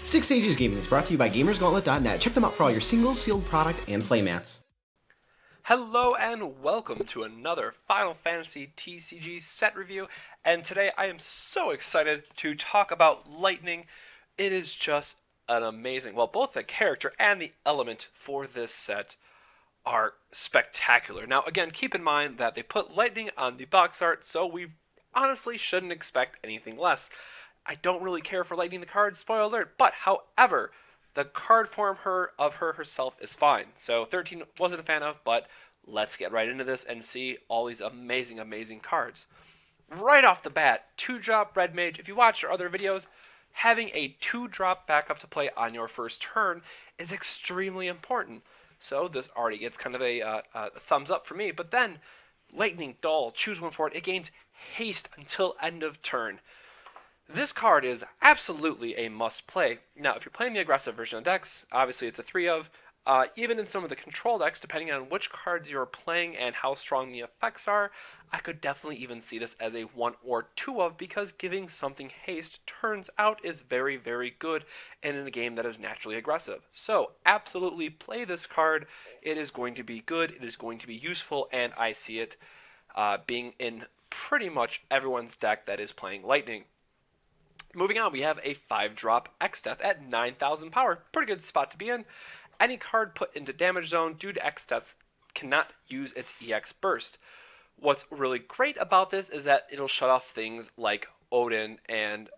Six Stages Gaming is brought to you by GamersGauntlet.net. Check them out for all your singles, sealed product, and playmats. Hello and welcome to another Final Fantasy TCG set review, and today I am so excited to talk about Lightning. It is just an amazing, well, both the character and the element for this set are spectacular. Now again, keep in mind that they put Lightning on the box art, so we honestly shouldn't expect anything less. I don't really care for Lightning the card, spoiler alert, but however, the card form of her herself is fine. So 13 wasn't a fan of, but let's get right into this and see all these amazing, amazing cards. Right off the bat, 2-drop Red Mage. If you watch our other videos, having a 2-drop backup to play on your first turn is extremely important. So this already gets kind of a thumbs up for me. But then, Lightning, Dull, choose one for it. It gains haste until end of turn. This card is absolutely a must-play. Now, if you're playing the aggressive version of decks, obviously it's a 3 of. Even in some of the control decks, depending on which cards you're playing and how strong the effects are, I could definitely even see this as a 1 or 2 of, because giving something haste turns out is very, very good and in a game that is naturally aggressive. So, absolutely play this card. It is going to be good, it is going to be useful, and I see it being in pretty much everyone's deck that is playing Lightning. Moving on, we have a 5-drop X-Death at 9,000 power. Pretty good spot to be in. Any card put into damage zone due to X-Death cannot use its EX burst. What's really great about this is that it'll shut off things like Odin and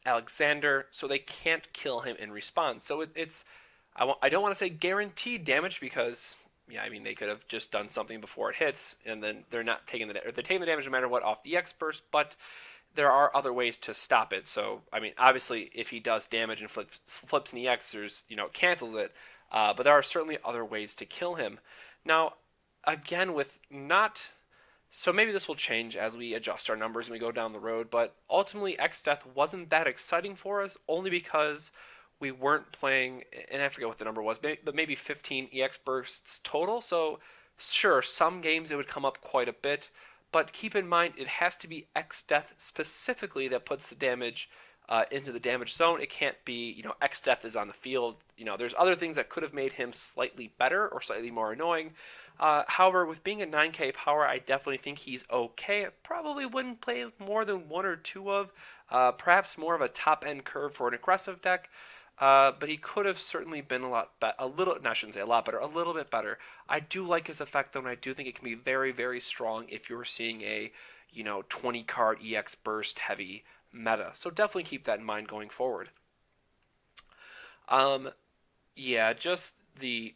Alexander, so they can't kill him in response. So I don't want to say guaranteed damage, because yeah, I mean, they could have just done something before it hits, and then they're taking the damage no matter what off the EX burst, but there are other ways to stop it. So, I mean, obviously, if he does damage and flips an EX, it cancels it. But there are certainly other ways to kill him. Now, again, so maybe this will change as we adjust our numbers and we go down the road, but ultimately, X-Death wasn't that exciting for us, only because we weren't playing, and I forget what the number was, but maybe 15 EX bursts total. So, sure, some games it would come up quite a bit, but keep in mind, it has to be X-Death specifically that puts the damage into the damage zone. It can't be, X-Death is on the field. There's other things that could have made him slightly better or slightly more annoying. However, with being a 9k power, I definitely think he's okay. I probably wouldn't play more than 1 or 2 of. Perhaps more of a top-end curve for an aggressive deck. But he could have certainly been a little bit better. I do like his effect, though, and I do think it can be very, very strong if you're seeing a, 20 card EX burst heavy meta. So definitely keep that in mind going forward. Just the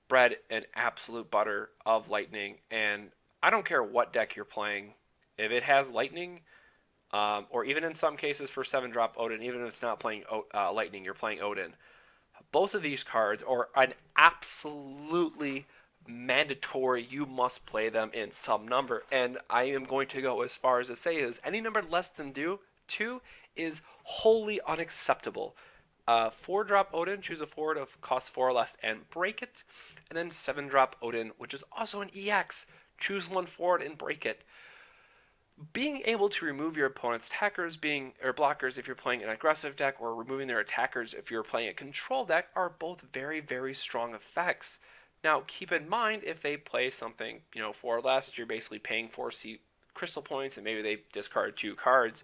bread and absolute butter of Lightning, and I don't care what deck you're playing. If it has Lightning, or even in some cases for 7-drop Odin, even if it's not playing Lightning, you're playing Odin. Both of these cards are an absolutely mandatory, you must play them in some number. And I am going to go as far as to say is any number less than 2 is wholly unacceptable. 4-drop Odin, choose a forward of cost 4 or less and break it. And then 7-drop Odin, which is also an EX, choose one forward and break it. Being able to remove your opponent's attackers or blockers if you're playing an aggressive deck, or removing their attackers if you're playing a control deck, are both very, very strong effects. Now, keep in mind, if they play something, 4 or less, you're basically paying 4 crystal points, and maybe they discard 2 cards,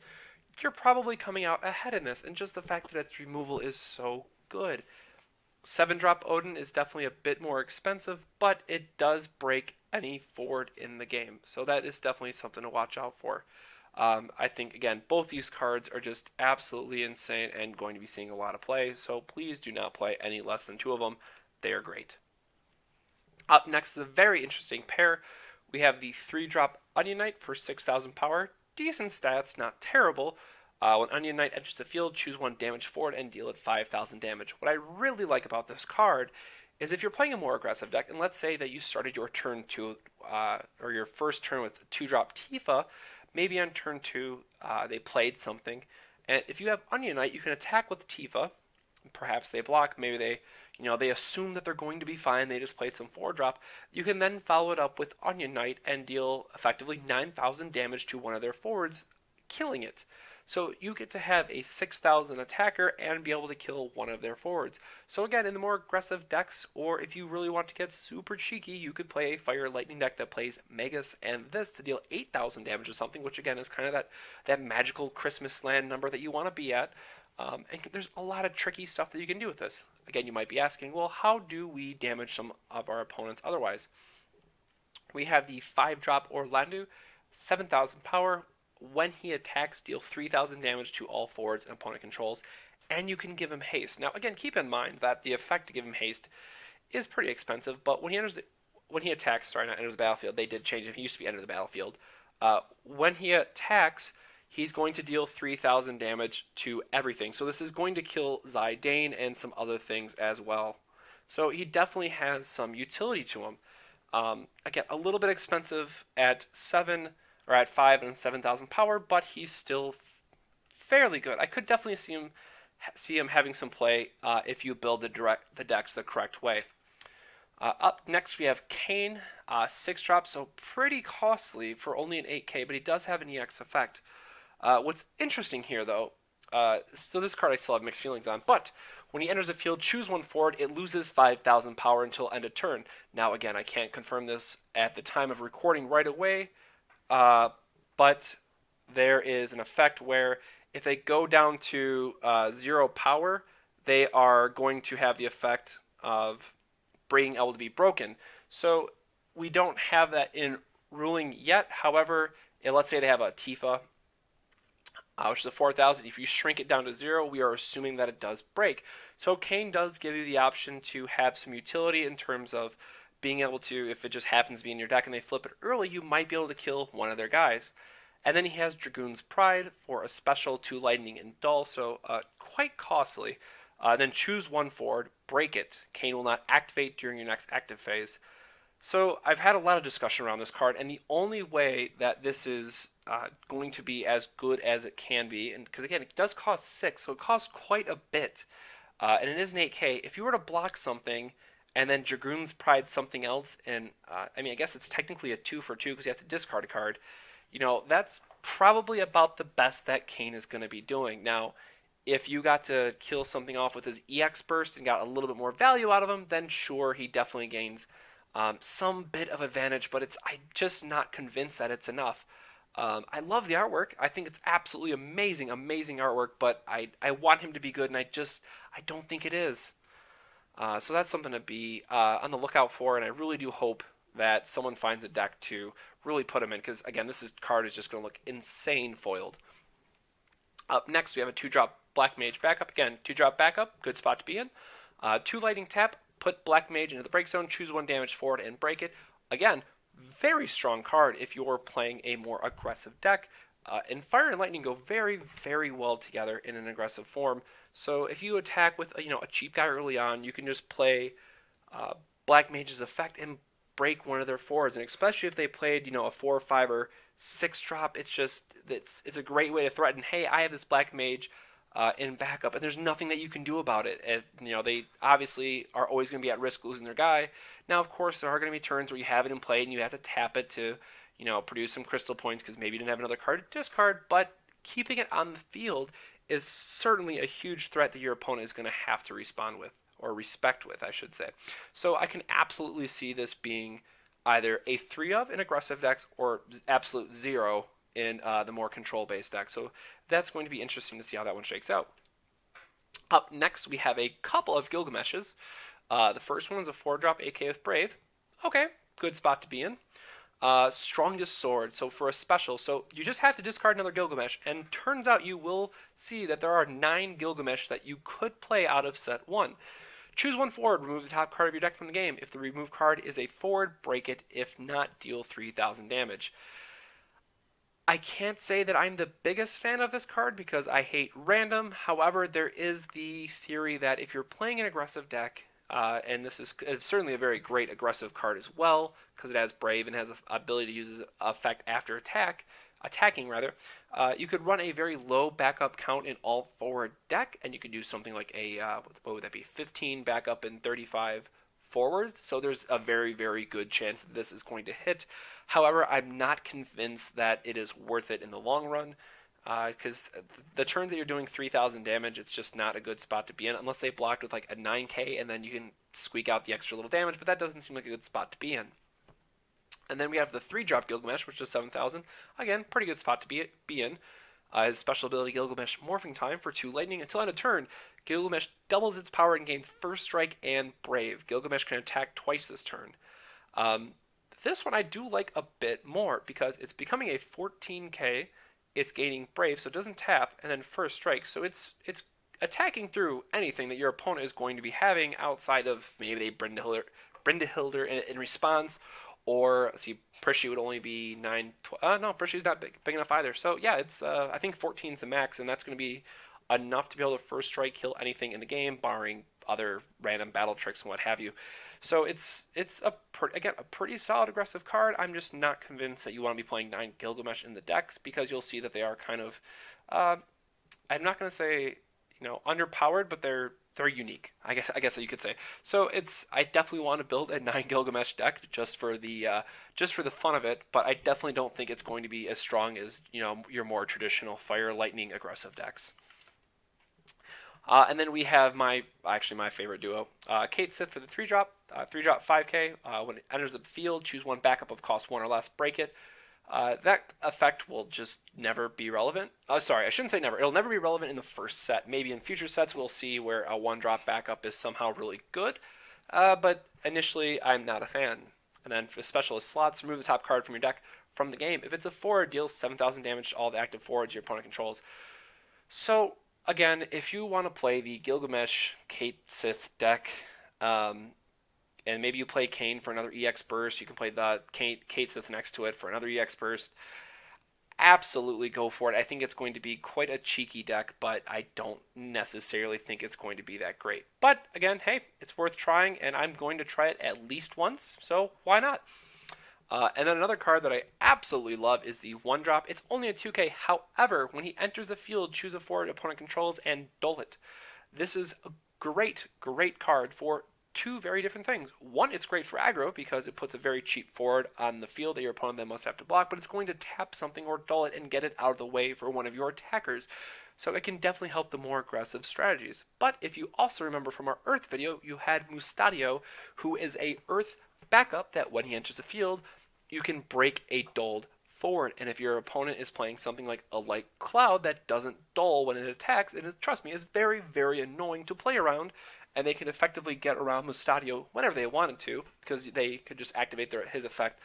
you're probably coming out ahead in this, and just the fact that its removal is so good. 7-drop Odin is definitely a bit more expensive, but it does break any forward in the game. So that is definitely something to watch out for. I think, again, both these cards are just absolutely insane and going to be seeing a lot of play. So please do not play any less than 2 of them. They are great. Up next is a very interesting pair. We have the 3-drop Onion Knight for 6,000 power. Decent stats, not terrible. When Onion Knight enters the field, choose 1 damage forward and deal it 5,000 damage. What I really like about this card is if you're playing a more aggressive deck, and let's say that you started your turn 2, or your first turn with 2-drop Tifa, maybe on turn 2 they played something, and if you have Onion Knight, you can attack with Tifa. Perhaps they block, maybe they assume that they're going to be fine, they just played some 4-drop. You can then follow it up with Onion Knight and deal effectively 9,000 damage to one of their forwards, killing it. So you get to have a 6,000 attacker and be able to kill one of their forwards. So again, in the more aggressive decks, or if you really want to get super cheeky, you could play a Fire Lightning deck that plays Magus and this to deal 8,000 damage or something, which again is kind of that magical Christmas land number that you want to be at. And there's a lot of tricky stuff that you can do with this. Again, you might be asking, well, how do we damage some of our opponents otherwise? We have the 5-drop Orlandu, 7,000 power. When he attacks, deal 3,000 damage to all forwards and opponent controls, and you can give him haste. Now, again, keep in mind that the effect to give him haste is pretty expensive, but when he attacks, sorry, not enters the battlefield, they did change it. He used to be enter the battlefield. When he attacks, he's going to deal 3,000 damage to everything. So this is going to kill Zidane and some other things as well. So he definitely has some utility to him. Again, a little bit expensive at 7 or at 5 and 7,000 power, but he's still fairly good. I could definitely see him having some play if you build the decks the correct way. Up next we have Cain, 6-drop, so pretty costly for only an 8k, but he does have an EX effect. What's interesting here, though, so this card I still have mixed feelings on, but when he enters the field, choose one forward, it loses 5,000 power until end of turn. Now, again, I can't confirm this at the time of recording right away, but there is an effect where if they go down to 0 power, they are going to have the effect of being able to be broken. So we don't have that in ruling yet. However, let's say they have a Tifa, which is a 4,000. If you shrink it down to 0, we are assuming that it does break. So Cain does give you the option to have some utility in terms of being able to, if it just happens to be in your deck and they flip it early, you might be able to kill one of their guys. And then he has Dragoon's Pride for a special 2 lightning and dull, so quite costly. Then choose one forward, break it. Cain will not activate during your next active phase. So I've had a lot of discussion around this card, and the only way that this is going to be as good as it can be, and because again, it does cost 6, so it costs quite a bit, and it is an 8k. If you were to block something, and then Dragoon's Pride something else, and I mean, I guess it's technically a 2 for 2 because you have to discard a card, you know, that's probably about the best that Cain is going to be doing. Now, if you got to kill something off with his EX burst and got a little bit more value out of him, then sure, he definitely gains some bit of advantage, but I'm just not convinced that it's enough. I love the artwork. I think it's absolutely amazing, amazing artwork, but I want him to be good, and I don't think it is. So that's something to be on the lookout for, and I really do hope that someone finds a deck to really put him in, because again, this card is just going to look insane foiled. Up next, we have a 2-drop Black Mage backup. Again, 2-drop backup, good spot to be in. 2 lightning tap, put Black Mage into the break zone, choose 1 damage forward, and break it. Again, very strong card if you're playing a more aggressive deck. And Fire and Lightning go very, very well together in an aggressive form. So if you attack with a cheap guy early on, you can just play Black Mage's effect and break one of their forwards. And especially if they played a 4 or 5 or 6-drop, it's a great way to threaten, hey, I have this Black Mage in backup, and there's nothing that you can do about it. And, they obviously are always going to be at risk losing their guy. Now, of course, there are going to be turns where you have it in play and you have to tap it to, produce some crystal points because maybe you didn't have another card to discard. But keeping it on the field is certainly a huge threat that your opponent is going to have to respond with, or respect with, I should say. So I can absolutely see this being either a 3 of in aggressive decks or absolute 0 in the more control-based deck. So that's going to be interesting to see how that one shakes out. Up next, we have a couple of Gilgameshes. The first one is a 4-drop AK with Brave. Okay, good spot to be in. Strongest Sword, so for a special, so you just have to discard another Gilgamesh, and turns out you will see that there are 9 Gilgamesh that you could play out of set 1. Choose 1 forward, remove the top card of your deck from the game. If the removed card is a forward, break it. If not, deal 3,000 damage. I can't say that I'm the biggest fan of this card because I hate random. However, there is the theory that if you're playing an aggressive deck, and it's certainly a very great aggressive card as well, because it has Brave and has the ability to use its effect after attacking, you could run a very low backup count in all forward deck, and you could do something like a, what would that be, 15 backup and 35 forwards. So there's a very, very good chance that this is going to hit. However, I'm not convinced that it is worth it in the long run. because the turns that you're doing 3,000 damage, it's just not a good spot to be in unless they blocked with like a 9k, and then you can squeak out the extra little damage, but that doesn't seem like a good spot to be in. And then we have the 3-drop Gilgamesh, which is 7,000. Again, pretty good spot to be in. His special ability, Gilgamesh Morphing Time, for 2 lightning. Until end of turn, Gilgamesh doubles its power and gains First Strike and Brave. Gilgamesh can attack twice this turn. This one I do like a bit more because it's becoming a 14k. It's gaining Brave, so it doesn't tap, and then First Strike. So it's attacking through anything that your opponent is going to be having outside of maybe they Brindahilder in response, or see, Prishy would only be 9. No, Prishy's not big enough either. So yeah, it's I think 14 is the max, and that's going to be enough to be able to First Strike kill anything in the game, barring other random battle tricks and what have you. So it's a pretty solid aggressive card. I'm just not convinced that you want to be playing 9 Gilgamesh in the decks, because you'll see that they are kind of I'm not going to say underpowered, but they're unique. I guess that you could say. So I definitely want to build a 9 Gilgamesh deck just for the fun of it, but I definitely don't think it's going to be as strong as your more traditional fire lightning aggressive decks. And then we have my favorite duo, Kate Sith for the 3-drop, 3-drop 5k. When it enters the field, choose one backup of cost 1 or less, break it. That effect will just never be relevant. Sorry, I shouldn't say never. It'll never be relevant in the first set. Maybe in future sets we'll see where a 1-drop backup is somehow really good. But initially, I'm not a fan. And then for specialist slots, remove the top card from your deck from the game. If it's a forward, deals 7,000 damage to all the active forwards your opponent controls. So again, if you want to play the Gilgamesh Kate Sith deck, and maybe you play Cain for another EX burst, you can play the Kate Sith next to it for another EX burst, absolutely go for it. I think it's going to be quite a cheeky deck, but I don't necessarily think it's going to be that great. But again, hey, it's worth trying, and I'm going to try it at least once, so why not? And then another card that I absolutely love is the 1-drop. It's only a 2k. However, when he enters the field, choose a forward opponent controls and dull it. This is a great card for 2 very different things. One, it's great for aggro because it puts a very cheap forward on the field that your opponent then must have to block, but it's going to tap something or dull it and get it out of the way for one of your attackers. So it can definitely help the more aggressive strategies. But if you also remember from our Earth video, you had Mustadio, who is a Earth backup that when he enters the field, you can break a dulled forward. And if your opponent is playing something like a light cloud that doesn't dull when it attacks, it is, trust me, is very, very annoying to play around, and they can effectively get around Mustadio whenever they wanted to, because they could just activate his effect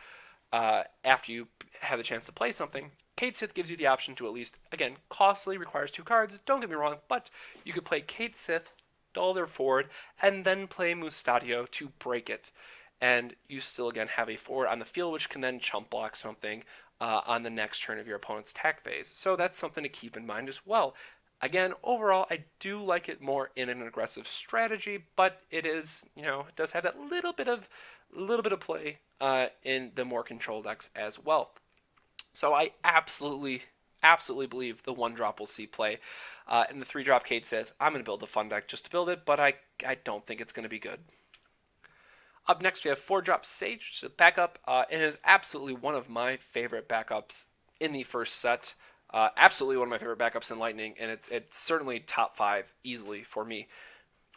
after you have the chance to play something. Kate Sith gives you the option to at least, again, costly, requires 2 cards, don't get me wrong, but you could play Kate Sith, dull their forward, and then play Mustadio to break it. And you still, again, have a forward on the field, which can then chump block something on the next turn of your opponent's attack phase. So that's something to keep in mind as well. Again, overall, I do like it more in an aggressive strategy, but it is, it does have that little bit of play in the more control decks as well. So I absolutely believe the 1-drop will see play. In the 3-drop Kate Sith, I'm going to build the fun deck just to build it, but I don't think it's going to be good. Up next, we have 4-drop Sage, which is a backup. It is absolutely one of my favorite backups in the first set. Absolutely one of my favorite backups in Lightning, and it's certainly top 5 easily for me.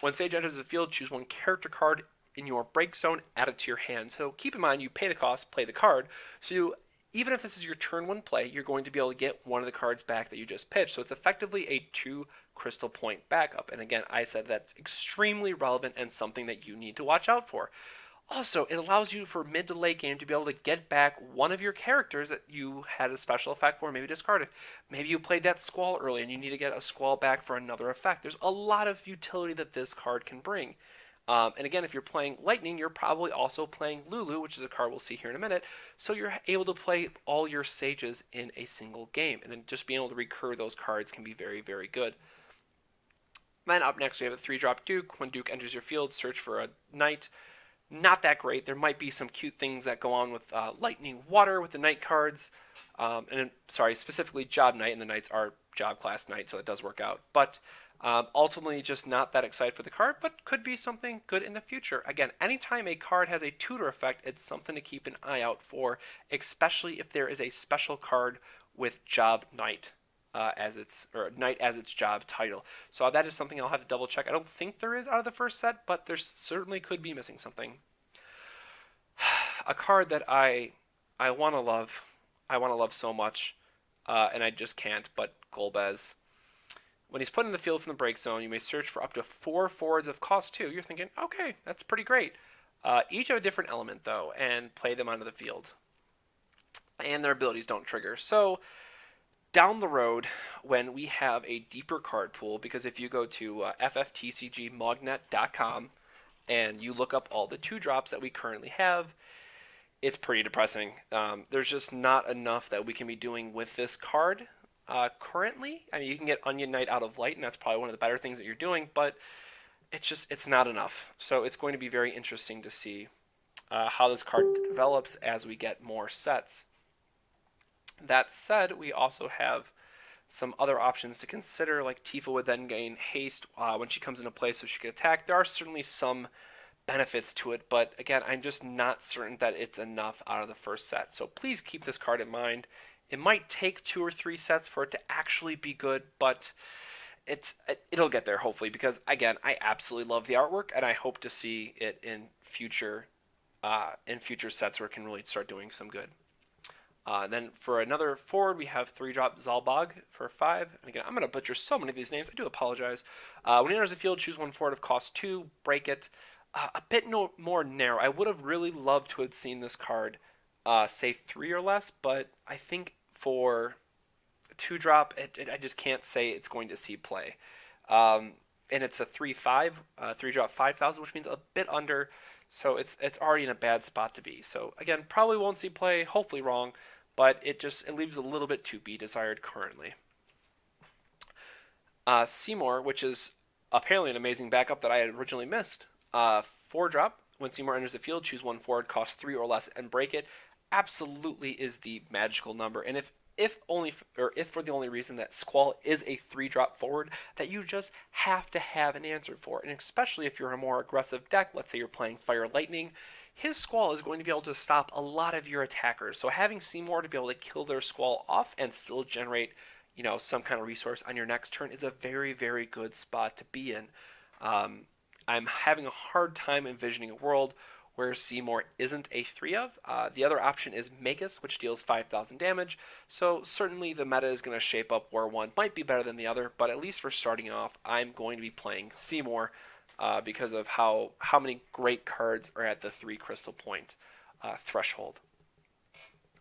When Sage enters the field, choose one character card in your break zone, add it to your hand. So keep in mind, you pay the cost, play the card. So even if this is your turn 1 play, you're going to be able to get one of the cards back that you just pitched. So it's effectively a 2 crystal point backup. And again, I said that's extremely relevant and something that you need to watch out for. Also, it allows you for mid to late game to be able to get back one of your characters that you had a special effect for, maybe discarded. Maybe you played that Squall early and you need to get a Squall back for another effect. There's a lot of utility that this card can bring. And again, if you're playing Lightning, you're probably also playing Lulu, which is a card we'll see here in a minute. So you're able to play all your Sages in a single game. And then just being able to recur those cards can be very, very good. Then up next, we have a 3-drop Duke. When Duke enters your field, search for a Knight. Not that great. There might be some cute things that go on with Lightning Water with the Knight cards. Specifically Job Knight, and the Knights are Job class Knight, so it does work out. But ultimately, just not that excited for the card, but could be something good in the future. Again, anytime a card has a tutor effect, it's something to keep an eye out for, especially if there is a special card with Job Knight. or knight as its job title. So that is something I'll have to double check. I don't think there is out of the first set, but there certainly could be missing something. A card that I want to love, so much, and I just can't. But Golbez. When he's put in the field from the break zone, you may search for up to 4 forwards of cost 2. You're thinking, okay, that's pretty great. Each have a different element, though, and play them onto the field. And their abilities don't trigger. So, down the road, when we have a deeper card pool, because if you go to FFTCG and you look up all the 2-drops that we currently have, it's pretty depressing. There's just not enough that we can be doing with this card. Currently, I mean, you can get Onion Knight out of Light, and that's probably one of the better things that you're doing, but it's not enough. So it's going to be very interesting to see how this card develops as we get more sets. That said, we also have some other options to consider, like Tifa would then gain haste when she comes into play so she can attack. There are certainly some benefits to it, but again, I'm just not certain that it's enough out of the first set. So please keep this card in mind. It might take 2 or 3 sets for it to actually be good, but it'll get there hopefully, because again, I absolutely love the artwork and I hope to see it in future sets where it can really start doing some good. Then for another forward, we have 3-drop Zalbog for 5. And again, I'm going to butcher so many of these names. I do apologize. When he enters the field, choose 1 forward of cost 2, break it. A bit more narrow. I would have really loved to have seen this card say 3 or less, but I think for 2-drop, I just can't say it's going to see play. And it's a 3/5, 3-drop 5,000, which means a bit under, so it's already in a bad spot to be. So again, probably won't see play, hopefully wrong, but it leaves a little bit to be desired currently. Seymour, which is apparently an amazing backup that I had originally missed. 4-drop, when Seymour enters the field, choose 1 forward, cost 3 or less, and break it. Absolutely is the magical number, and if for the only reason that Squall is a 3-drop forward that you just have to have an answer for, and especially if you're a more aggressive deck, let's say you're playing Fire Lightning, his Squall is going to be able to stop a lot of your attackers. So having Seymour to be able to kill their Squall off and still generate, some kind of resource on your next turn is a very, very good spot to be in. I'm having a hard time envisioning a world where Seymour isn't a 3 of. The other option is Magus, which deals 5,000 damage, so certainly the meta is going to shape up where one might be better than the other, but at least for starting off, I'm going to be playing Seymour because of how many great cards are at the 3 crystal point threshold.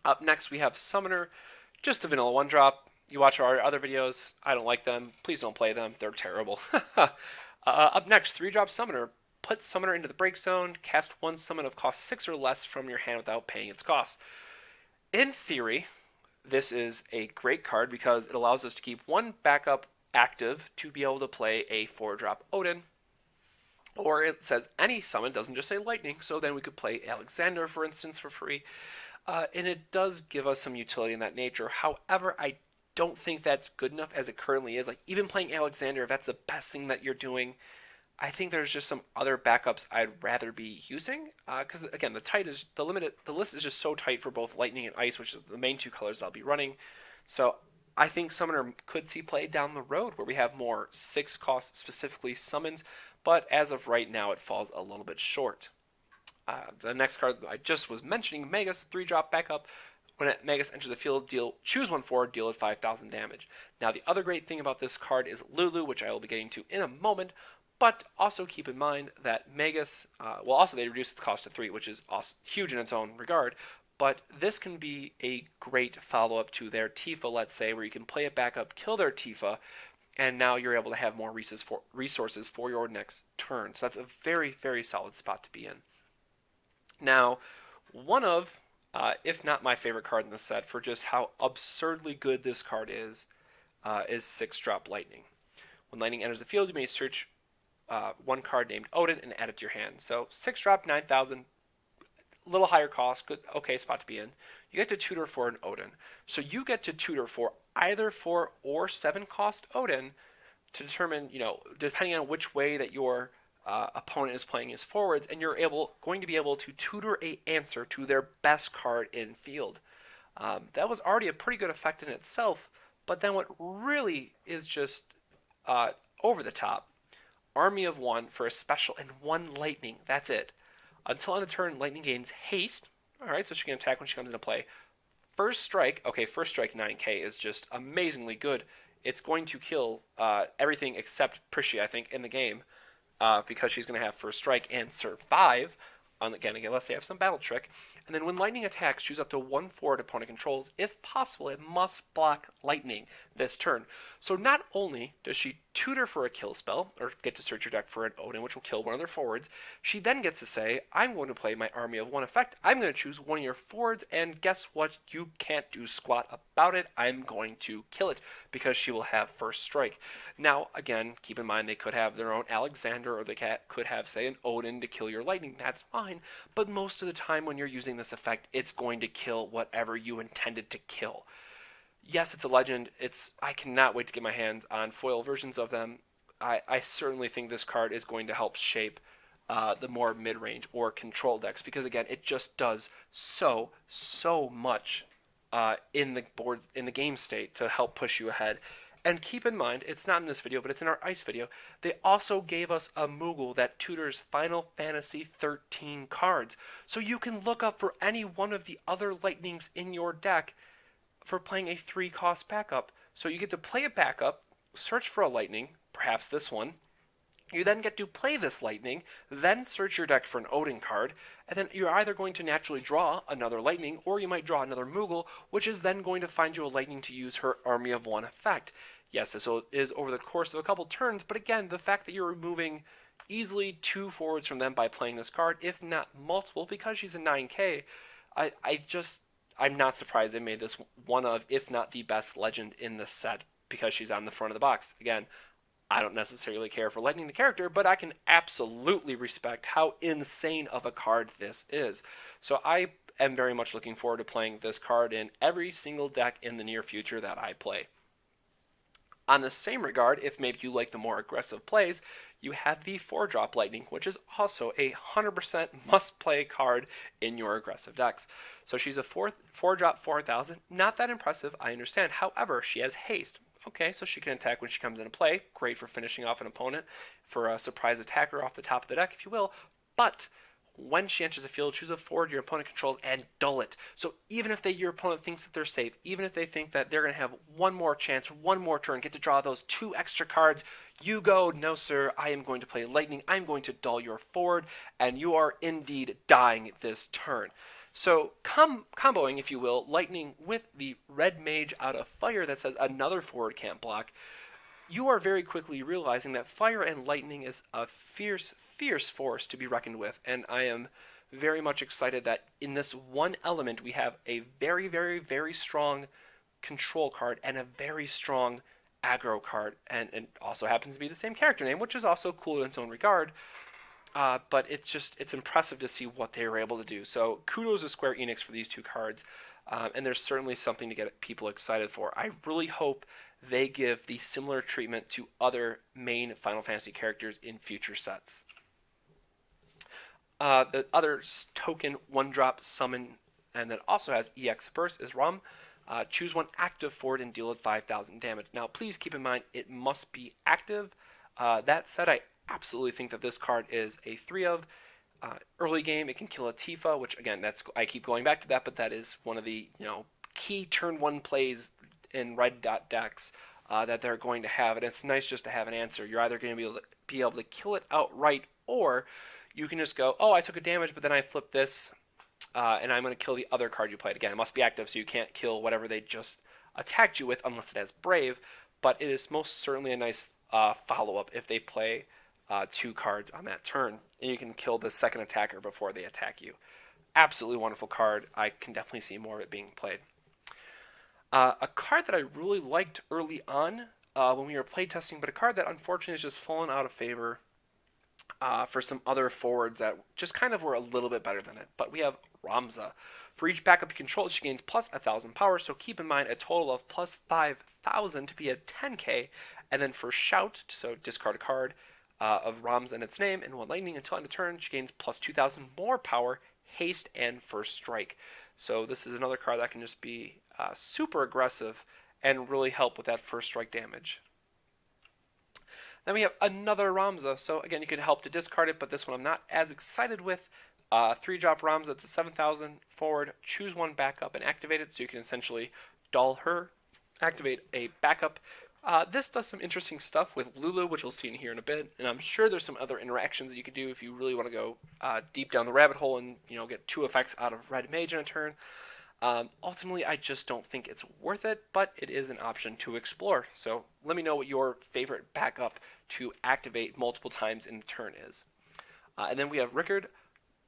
Up next, we have Summoner, just a vanilla 1-drop. You watch our other videos, I don't like them, please don't play them, they're terrible. Up next, 3-drop Summoner. Put Summoner into the break zone, cast 1 summon of cost 6 or less from your hand without paying its cost. In theory, this is a great card because it allows us to keep 1 backup active to be able to play a 4-drop Odin. Or it says any summon, doesn't just say Lightning, so then we could play Alexander, for instance, for free. And it does give us some utility in that nature. However, I don't think that's good enough as it currently is. Like, even playing Alexander, if that's the best thing that you're doing, I think there's just some other backups I'd rather be using, because again, the list is just so tight for both Lightning and Ice, which are the main 2 colors that I'll be running. So I think Summoner could see play down the road where we have more 6 cost specifically summons, but as of right now, it falls a little bit short. The next card I just was mentioning, Magus, 3-drop backup. When Magus enters the field, choose 1 forward, deal it 5,000 damage. Now the other great thing about this card is Lulu, which I will be getting to in a moment. But also keep in mind that Magus, they reduce its cost to 3, which is huge in its own regard. But this can be a great follow-up to their Tifa, let's say, where you can play a backup, kill their Tifa, and now you're able to have more resources for your next turn. So that's a very, very solid spot to be in. Now, one of, if not my favorite card in the set for just how absurdly good this card is 6-drop Lightning. When Lightning enters the field, you may search 1 card named Odin and add it to your hand. So 6-drop, 9,000, a little higher cost, good, okay spot to be in. You get to tutor for an Odin. So you get to tutor for either 4 or 7 cost Odin to determine, depending on which way that your opponent is playing his forwards, and you're going to be able to tutor a answer to their best card in field. That was already a pretty good effect in itself, But then what really is just over the top, Army of 1 for a special and 1 lightning. That's it. Until end of turn, lightning gains haste. Alright, so she can attack when she comes into play. First strike, okay, first strike 9k is just amazingly good. It's going to kill everything except Prishy, I think, in the game, because she's going to have first strike and survive. Again, unless they have some battle trick. And then when lightning attacks, choose up to 1 forward opponent controls. If possible, it must block lightning this turn. So not only does she tutor for a kill spell, or get to search your deck for an Odin, which will kill one of their forwards, she then gets to say, I'm going to play my Army of 1 effect. I'm going to choose one of your forwards, and guess what? You can't do squat about it. I'm going to kill it, because she will have first strike. Now, again, keep in mind they could have their own Alexander, or they could have, say, an Odin to kill your lightning. That's fine, but most of the time when you're using this effect, it's going to kill whatever you intended to kill. Yes, it's a legend. I cannot wait to get my hands on foil versions of them. I certainly think this card is going to help shape the more mid-range or control decks, because again, it just does so much in the game state to help push you ahead. And keep in mind, it's not in this video, but it's in our ice video. They also gave us a Moogle that tutors Final Fantasy 13 cards. So you can look up for any one of the other lightnings in your deck for playing a 3-cost backup. So you get to play a backup, search for a lightning, perhaps this one. You then get to play this lightning, then search your deck for an Odin card, and then you're either going to naturally draw another lightning, or you might draw another Moogle, which is then going to find you a lightning to use her Army of 1 effect. Yes, this is over the course of a couple turns, but again, the fact that you're removing easily 2 forwards from them by playing this card, if not multiple, because she's a 9k, I'm not surprised they made this one of, if not the best legend in the set, because she's on the front of the box. Again, I don't necessarily care for Lightning the character, but I can absolutely respect how insane of a card this is. So I am very much looking forward to playing this card in every single deck in the near future that I play. On the same regard, if maybe you like the more aggressive plays, you have the 4-drop Lightning, which is also a 100% must-play card in your aggressive decks. So she's a 4-drop 4000, not that impressive, I understand. However, she has haste. Okay, so she can attack when she comes into play. Great for finishing off an opponent, for a surprise attacker off the top of the deck, if you will. But when she enters the field, choose a forward your opponent controls and dull it. So even if your opponent thinks that they're safe, even if they think that they're going to have one more chance, one more turn, get to draw those 2 extra cards, you go, no sir, I am going to play Lightning, I'm going to dull your forward, and you are indeed dying this turn. So comboing, if you will, Lightning with the red Mage out of Fire that says another forward can't block, you are very quickly realizing that Fire and Lightning is a fierce force to be reckoned with, and I am very much excited that in this one element we have a very strong control card and a very strong aggro card, and it also happens to be the same character name, which is also cool in its own regard. But it's impressive to see what they were able to do. So kudos to Square Enix for these 2 cards, and there's certainly something to get people excited for. I really hope they give the similar treatment to other main Final Fantasy characters in future sets. The other token 1-drop summon, and that also has EX burst, is Rum. Choose 1 active forward and deal with 5,000 damage. Now please keep in mind it must be active. That said, I absolutely think that this card is a 3 of. Early game, it can kill a Tifa, which again, I keep going back to that, but that is one of the key turn 1 plays in red dot decks that they're going to have, and it's nice just to have an answer. You're either going to be able to kill it outright, or you can just go, oh, I took a damage, but then I flip this, and I'm going to kill the other card you played. Again, it must be active, so you can't kill whatever they just attacked you with unless it has Brave, but it is most certainly a nice follow-up if they play 2 cards on that turn, and you can kill the second attacker before they attack you. Absolutely wonderful card. I can definitely see more of it being played. A card that I really liked early on when we were playtesting, but a card that unfortunately has just fallen out of favor for some other forwards that just kind of were a little bit better than it. But we have Ramza. For each backup you control, she gains plus 1,000 power, so keep in mind a total of plus 5,000 to be a 10k, and then for Shout, so discard a card of Ramza and its name, and 1 lightning until end of turn, she gains plus 2,000 more power, haste, and first strike. So this is another card that can just be super aggressive and really help with that first strike damage. Then we have another Ramza. So again, you can help to discard it, but this one I'm not as excited with. 3-drop Ramza, it's a 7,000 forward. Choose one backup and activate it, so you can essentially dull her, activate a backup. This does some interesting stuff with Lulu, which we'll see in here in a bit, and I'm sure there's some other interactions that you could do if you really want to go deep down the rabbit hole and get 2 effects out of Red Mage in a turn. Ultimately, I just don't think it's worth it, but it is an option to explore. So let me know what your favorite backup to activate multiple times in the turn is. And then we have Ricard,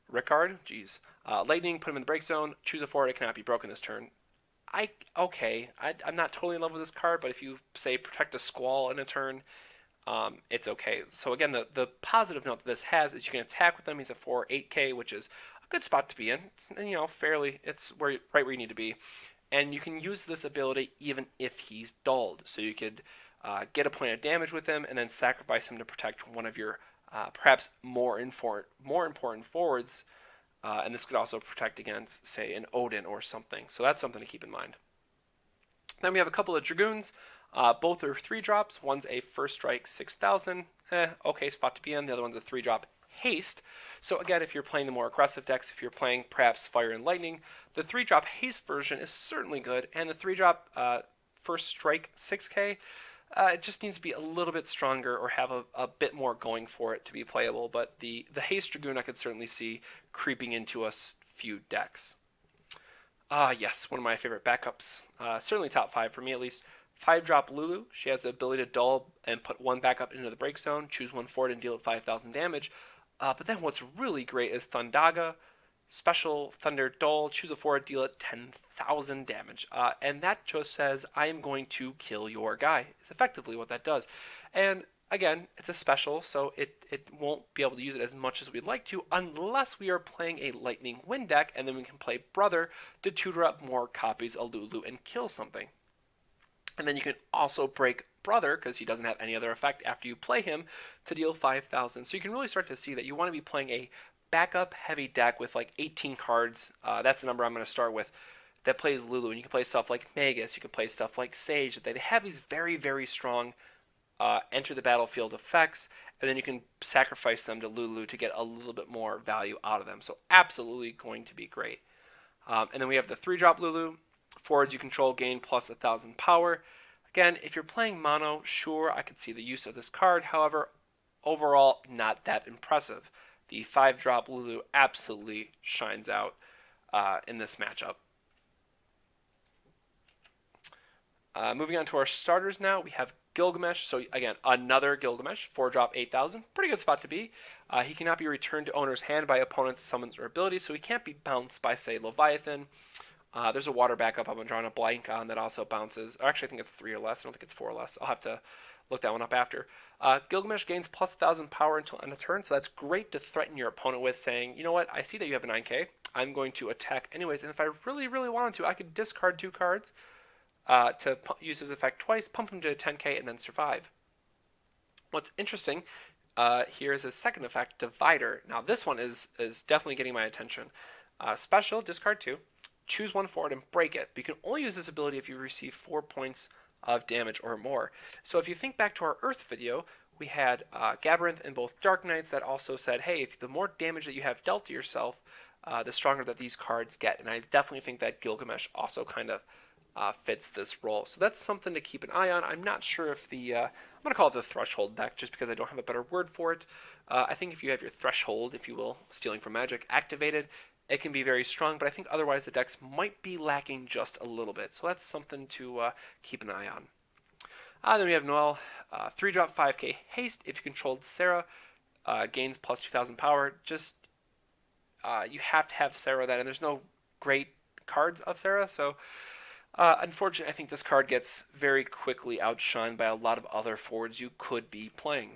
Lightning, put him in the break zone, choose a forward, it cannot be broken this turn. I'm not totally in love with this card, but if you say protect a Squall in a turn, it's okay. So again, the positive note that this has is you can attack with him. He's a 4/8K, which is a good spot to be in. It's, it's right where you need to be. And you can use this ability even if he's dulled. So you could get a point of damage with him and then sacrifice him to protect one of your perhaps more important forwards. And this could also protect against, say, an Odin or something. So that's something to keep in mind. Then we have a couple of Dragoons. Both are 3-drops. One's a first strike 6,000. Okay spot to be in. The other one's a 3-drop haste. So again, if you're playing the more aggressive decks, if you're playing perhaps Fire and Lightning, the 3-drop haste version is certainly good. And the 3-drop first strike 6K, it just needs to be a little bit stronger or have a bit more going for it to be playable. But the haste Dragoon I could certainly see creeping into a few decks. Yes, one of my favorite backups. Certainly top 5 for me at least. 5-drop Lulu. She has the ability to dull and put one backup into the break zone, choose one forward and deal it 5,000 damage. But then what's really great is Thundaga. Special Thunder Dull, choose a forward, deal it 10,000 damage. And that just says, I am going to kill your guy. It's effectively what that does. And again, it's a special, so it won't be able to use it as much as we'd like to unless we are playing a Lightning Wind deck, and then we can play Brother to tutor up more copies of Lulu and kill something. And then you can also break Brother, because he doesn't have any other effect after you play him, to deal 5,000. So you can really start to see that you want to be playing a backup heavy deck with like 18 cards. That's the number I'm going to start with, that plays Lulu. And you can play stuff like Magus, you can play stuff like Sage. They have these very, very strong enter the battlefield effects, and then you can sacrifice them to Lulu to get a little bit more value out of them. So absolutely going to be great. And then we have the 3-drop Lulu. Forwards you control gain plus 1,000 power. Again, if you're playing mono, sure, I could see the use of this card. However, overall, not that impressive. The 5-drop Lulu absolutely shines out in this matchup. Moving on to our starters now, we have Gilgamesh. So again, another Gilgamesh, 4-drop 8,000. Pretty good spot to be. He cannot be returned to owner's hand by opponent's summons or abilities, so he can't be bounced by, say, Leviathan. There's a water backup I'm drawing a blank on that also bounces. Or actually, I think it's 3 or less. I don't think it's 4 or less. I'll have to look that one up after. Gilgamesh gains plus 1,000 power until end of turn, so that's great to threaten your opponent with, saying, you know what, I see that you have a 9k. I'm going to attack anyways, and if I really, really wanted to, I could discard 2 cards to use his effect twice, pump him to 10k, and then survive. What's interesting here is his second effect, Divider. Now this one is definitely getting my attention. Special, discard 2. Choose one forward and break it. But you can only use this ability if you receive 4 points of damage or more. So if you think back to our Earth video, we had Gabarinth and both Dark Knights that also said, hey, if the more damage that you have dealt to yourself, the stronger that these cards get. And I definitely think that Gilgamesh also kind of fits this role. So that's something to keep an eye on. I'm not sure if I'm going to call it the Threshold deck just because I don't have a better word for it. I think if you have your Threshold, if you will, stealing from Magic, activated, it can be very strong, but I think otherwise the decks might be lacking just a little bit. So that's something to keep an eye on. Then we have Noel, 3-drop 5k haste. If you controlled Sarah, gains plus 2,000 power. Just you have to have Sarah that, and there's no great cards of Sarah. So unfortunately, I think this card gets very quickly outshined by a lot of other forwards you could be playing.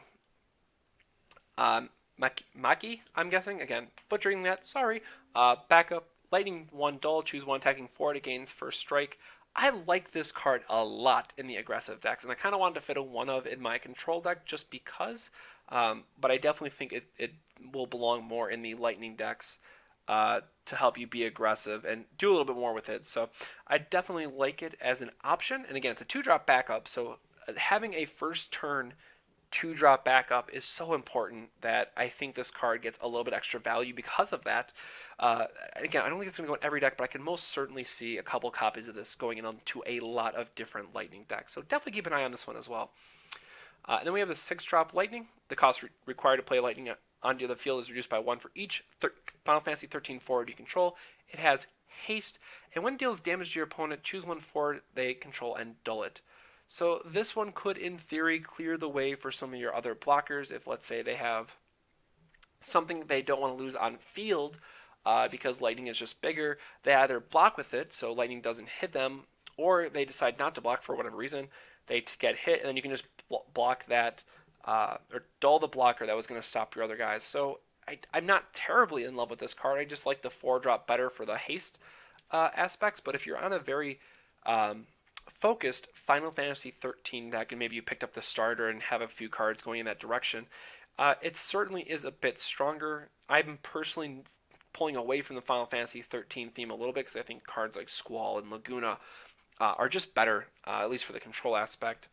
Maki, I'm guessing. Again, butchering that, sorry. Backup, Lightning 1 dull, choose one attacking forward, it gains first strike. I like this card a lot in the aggressive decks, and I kind of wanted to fit a one of in my control deck just because, but I definitely think it will belong more in the Lightning decks. to help you be aggressive and do a little bit more with it. So I definitely like it as an option. And again, it's a 2-drop backup, so having a first turn 2-drop backup is so important that I think this card gets a little bit extra value because of that. Again, I don't think it's going to go in every deck, but I can most certainly see a couple copies of this going into a lot of different Lightning decks. So definitely keep an eye on this one as well. And then we have the 6-drop Lightning. The cost required to play Lightning onto the field is reduced by 1 for each Final Fantasy 13 forward you control. It has haste, and when it deals damage to your opponent, choose 1 forward they control and dull it. So this one could, in theory, clear the way for some of your other blockers if, let's say, they have something they don't want to lose on field because Lightning is just bigger. They either block with it, so Lightning doesn't hit them, or they decide not to block for whatever reason. They get hit, and then you can just block that or dull the blocker that was going to stop your other guys. So I'm not terribly in love with this card. I just like the 4-drop better for the haste aspects, but if you're on a very focused Final Fantasy 13 deck, and maybe you picked up the starter and have a few cards going in that direction, it certainly is a bit stronger. I'm personally pulling away from the Final Fantasy 13 theme a little bit because I think cards like Squall and Laguna are just better, at least for the control aspect.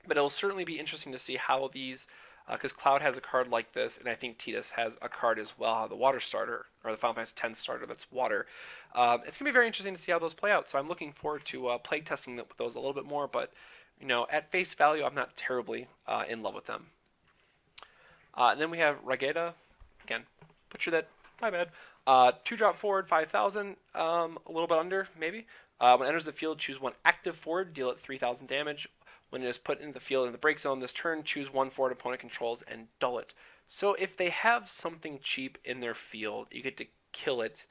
But it'll certainly be interesting to see how these, because Cloud has a card like this, and I think Tidus has a card as well, the Water starter, or the Final Fantasy X starter that's Water. It's going to be very interesting to see how those play out, so I'm looking forward to plague testing with those a little bit more, but at face value, I'm not terribly in love with them. And then we have Regatta. Again, butcher that, my bad. 2-drop forward, 5,000, a little bit under, maybe. When it enters the field, choose 1 active forward, deal it 3,000 damage. When it is put into the field in the break zone this turn, choose 1 forward opponent controls and dull it. So if they have something cheap in their field, you get to kill it.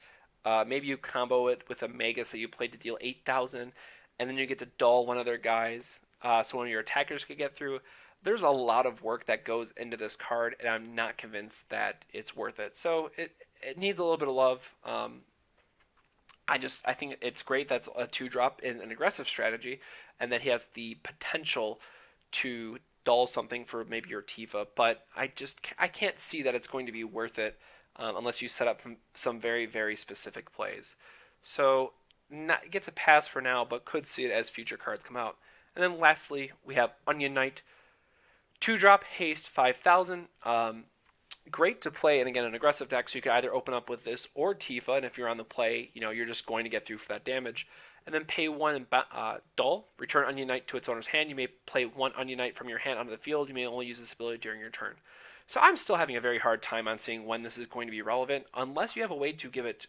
Maybe you combo it with a Magus that you played to deal 8,000, and then you get to dull one of their guys, so one of your attackers could get through. There's a lot of work that goes into this card, and I'm not convinced that it's worth it. So it needs a little bit of love. I think it's great that's a 2-drop in an aggressive strategy, and that he has the potential to dull something for maybe your Tifa, but I can't see that it's going to be worth it unless you set up some very, very specific plays. So it gets a pass for now, but could see it as future cards come out. And then lastly, we have Onion Knight, 2-drop haste, 5,000. Great to play, and again, an aggressive deck, so you can either open up with this or Tifa, and if you're on the play, you're just going to get through for that damage. And then pay 1 and dull. Return Onion Knight to its owner's hand. You may play 1 Onion Knight from your hand onto the field. You may only use this ability during your turn. So I'm still having a very hard time on seeing when this is going to be relevant, unless you have a way to give it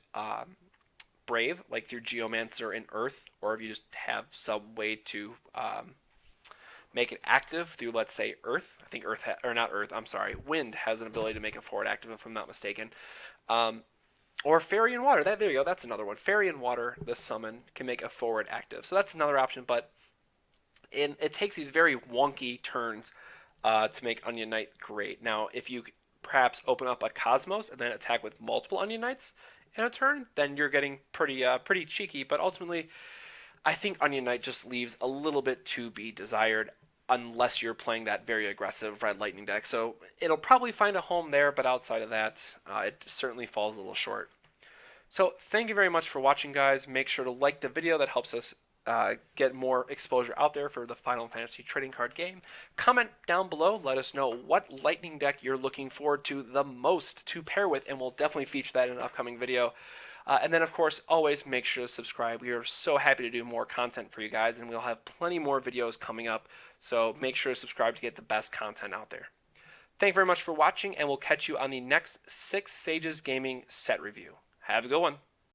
Brave, like through Geomancer in Earth, or if you just have some way to make it active through, let's say, Earth. I think Wind has an ability to make it forward active, if I'm not mistaken. Or Fairy and Water. There you go. That's another one. Fairy and Water, the summon, can make a forward active. So that's another option, but it takes these very wonky turns to make Onion Knight great. Now, if you perhaps open up a Cosmos and then attack with multiple Onion Knights in a turn, then you're getting pretty cheeky. But ultimately, I think Onion Knight just leaves a little bit to be desired, unless you're playing that very aggressive Red Lightning deck. So it'll probably find a home there, but outside of that, it certainly falls a little short. So thank you very much for watching, guys. Make sure to like the video. That helps us get more exposure out there for the Final Fantasy trading card game. Comment down below. Let us know what Lightning deck you're looking forward to the most to pair with, and we'll definitely feature that in an upcoming video. And then, of course, always make sure to subscribe. We are so happy to do more content for you guys, and we'll have plenty more videos coming up. So make sure to subscribe to get the best content out there. Thank you very much for watching, and we'll catch you on the next 6 Sages Gaming set review. Have a good one.